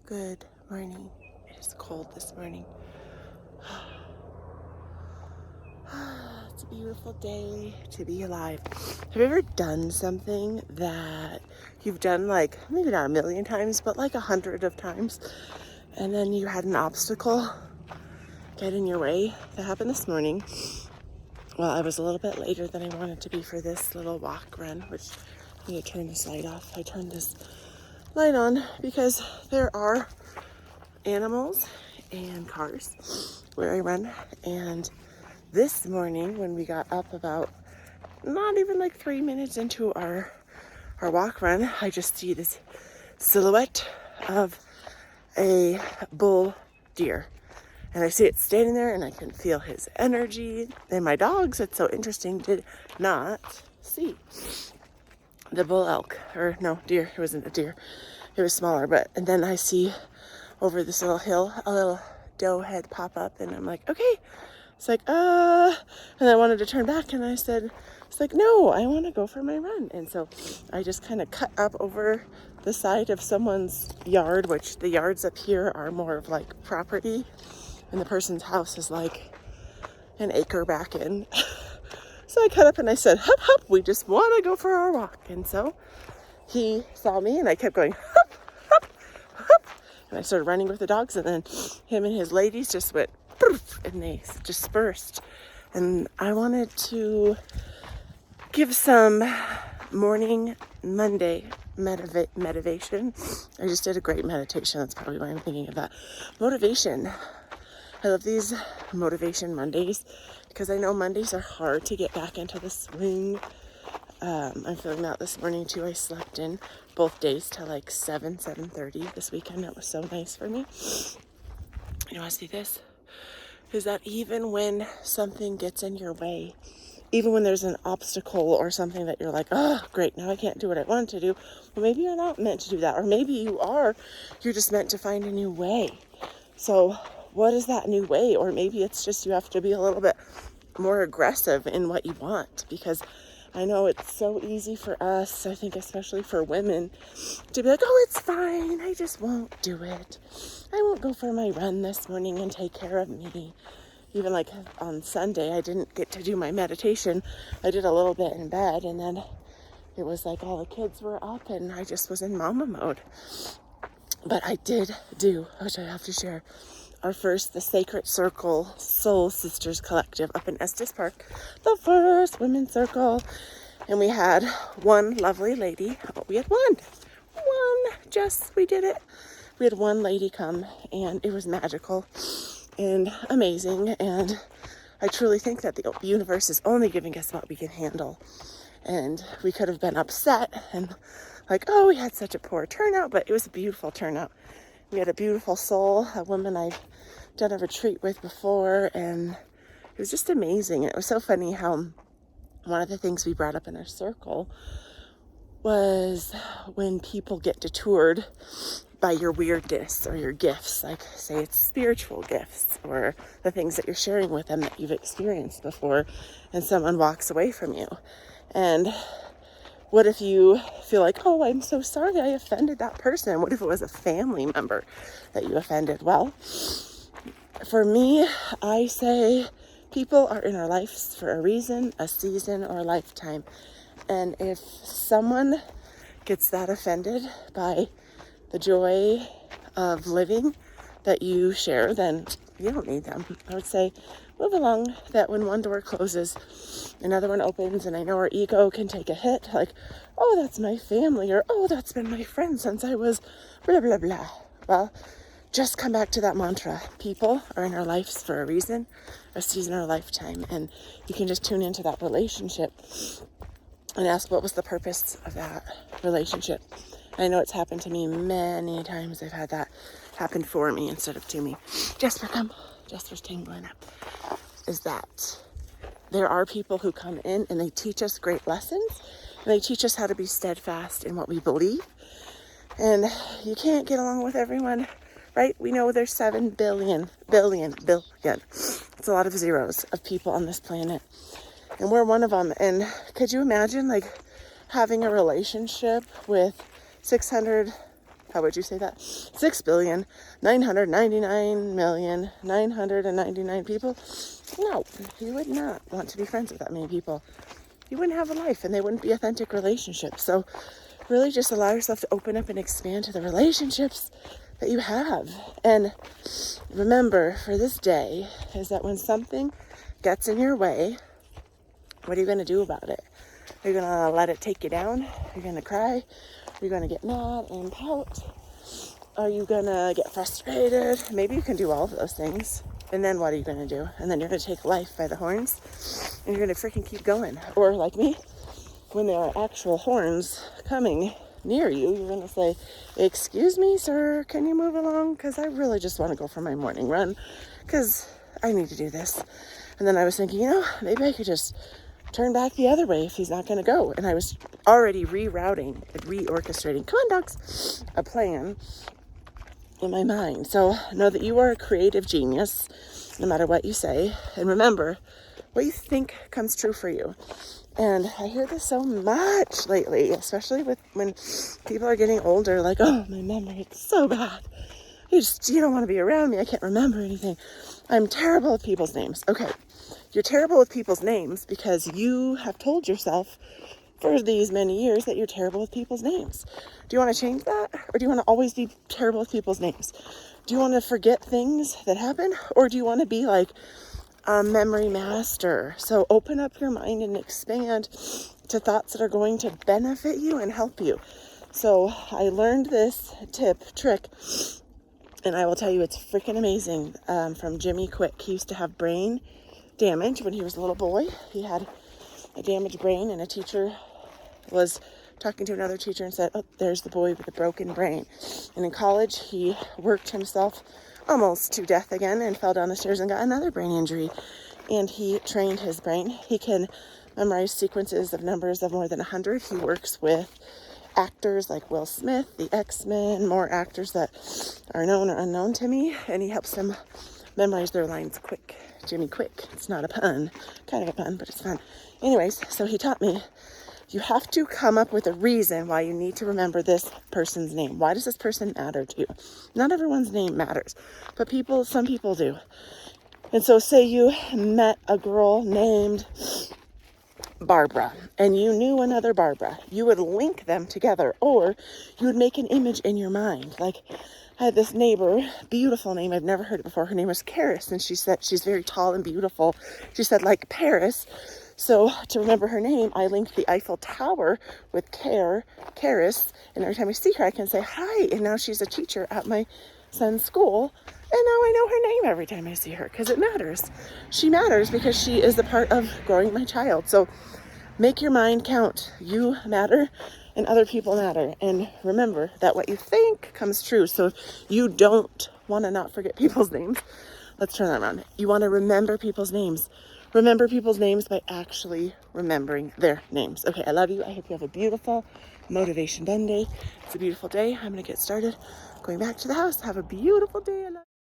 Good morning. It is cold this morning. It's a beautiful day to be alive. Have you ever done something that you've done like maybe not a million times, but like 100 of times, and then you had an obstacle get in your way? That happened this morning. Well, I was a little bit later than I wanted to be for this little walk run, which I need to turn this light off. I turned this light on because there are animals and cars where I run. And this morning, when we got up about not even like 3 minutes into our walk run, I just see this silhouette of a bull deer. And I see it standing there and I can feel his energy. And my dogs, it's so interesting, did not see the bull elk, or no, deer. It wasn't a deer. It was smaller, and then I see over this little hill a little doe head pop up, and I'm like, okay. It's like, and I wanted to turn back, and I said, it's like, no, I want to go for my run. And so I just kind of cut up over the side of someone's yard, which the yards up here are more of like property, and the person's house is like an acre back in. So I cut up and I said, hup, hup, we just want to go for our walk. And so he saw me and I kept going, hup, hup, hup. And I started running with the dogs, and then him and his ladies just went, poof, and they dispersed. And I wanted to give some morning Monday motivation. I just did a great meditation. That's probably why I'm thinking of that. Motivation. I love these motivation Mondays because I know Mondays are hard to get back into the swing. I'm feeling that this morning too. I slept in both days till like 7:30 this weekend. That was so nice for me. You want to see this? Is that even when something gets in your way, even when there's an obstacle or something that you're like, oh, great, now I can't do what I want to do. Well, maybe you're not meant to do that. Or maybe you are. You're just meant to find a new way. So what is that new way? Or maybe it's just you have to be a little bit more aggressive in what you want, because I know it's so easy for us, I think especially for women, to be like, oh, it's fine, I just won't do it. I won't go for my run this morning and take care of me. Even like on Sunday, I didn't get to do my meditation. I did a little bit in bed, and then it was like all the kids were up and I just was in mama mode. But I did do, which I have to share, the Sacred Circle Soul Sisters Collective up in Estes Park, the first women's circle. And we had one lovely lady. We had we did it. We had one lady come, and it was magical and amazing. And I truly think that the universe is only giving us what we can handle. And we could have been upset and like, oh, we had such a poor turnout, but it was a beautiful turnout. We had a beautiful soul, a woman I've done a retreat with before, and it was just amazing. It was so funny how one of the things we brought up in our circle was when people get detoured by your weirdness or your gifts, like say it's spiritual gifts or the things that you're sharing with them that you've experienced before, and someone walks away from you. And what if you feel like, oh, I'm so sorry I offended that person? What if it was a family member that you offended? Well, for me, I say people are in our lives for a reason, a season, or a lifetime. And if someone gets that offended by the joy of living that you share, then you don't need them. I would say move along, that when one door closes, another one opens, and I know our ego can take a hit, like, oh, that's my family, or oh, that's been my friend since I was blah, blah, blah. Well, just come back to that mantra. People are in our lives for a reason, a season, or a lifetime, and you can just tune into that relationship and ask, what was the purpose of that relationship? I know it's happened to me many times. I've had that happen for me instead of to me. Jasper's tingling up. Is that there are people who come in and they teach us great lessons, and they teach us how to be steadfast in what we believe. And you can't get along with everyone, right? We know there's 7 billion. It's a lot of zeros of people on this planet. And we're one of them. And could you imagine like having a relationship with 600 How would you say that? 6,999,999 people? No, you would not want to be friends with that many people. You wouldn't have a life, and they wouldn't be authentic relationships. So really just allow yourself to open up and expand to the relationships that you have. And remember for this day is that when something gets in your way, what are you going to do about it? Are you going to let it take you down? Are you going to cry? Are you going to get mad and pout? Are you going to get frustrated? Maybe you can do all of those things. And then what are you going to do? And then you're going to take life by the horns and you're going to freaking keep going. Or like me, when there are actual horns coming near you, you're going to say, excuse me, sir, can you move along? Because I really just want to go for my morning run because I need to do this. And then I was thinking, maybe I could just turn back the other way if he's not going to go. And I was already rerouting, reorchestrating, come on dogs, a plan in my mind. So know that you are a creative genius, no matter what you say. And remember, what you think comes true for you. And I hear this so much lately, especially when people are getting older, like, oh, my memory is so bad. You don't want to be around me. I can't remember anything. I'm terrible with people's names. Okay, you're terrible with people's names because you have told yourself for these many years that you're terrible with people's names. Do you want to change that? Or do you want to always be terrible with people's names? Do you want to forget things that happen? Or do you want to be like a memory master? So open up your mind and expand to thoughts that are going to benefit you and help you. So I learned this trick, and I will tell you it's freaking amazing, from Jimmy Quick. He used to have brain damage when he was a little boy. He had a damaged brain, and a teacher was talking to another teacher and said, oh, there's the boy with the broken brain. And in college, he worked himself almost to death again and fell down the stairs and got another brain injury. And he trained his brain. He can memorize sequences of numbers of more than 100. He works with actors like Will Smith, the X-Men, more actors that are known or unknown to me, and he helps them memorize their lines quick. Jimmy Quick. It's not a pun. Kind of a pun, but it's fun. Anyways, so he taught me, you have to come up with a reason why you need to remember this person's name. Why does this person matter to you? Not everyone's name matters, but some people do. And so say you met a girl named Barbara and you knew another Barbara. You would link them together, or you would make an image in your mind. Like, I had this neighbor, beautiful name, I've never heard it before. Her name was Karis, and she said she's very tall and beautiful. She said, like Paris. So to remember her name, I linked the Eiffel Tower with Karis, and every time I see her, I can say hi. And now she's a teacher at my son's school, and now I know her name every time I see her because it matters. She matters because she is a part of growing my child. So make your mind count. You matter, and other people matter. And remember that what you think comes true. So if you don't want to not forget people's names, let's turn that around. You want to remember people's names. Remember people's names by actually remembering their names. Okay, I love you. I hope you have a beautiful Motivation Monday. It's a beautiful day. I'm going to get started going back to the house. Have a beautiful day. I love you.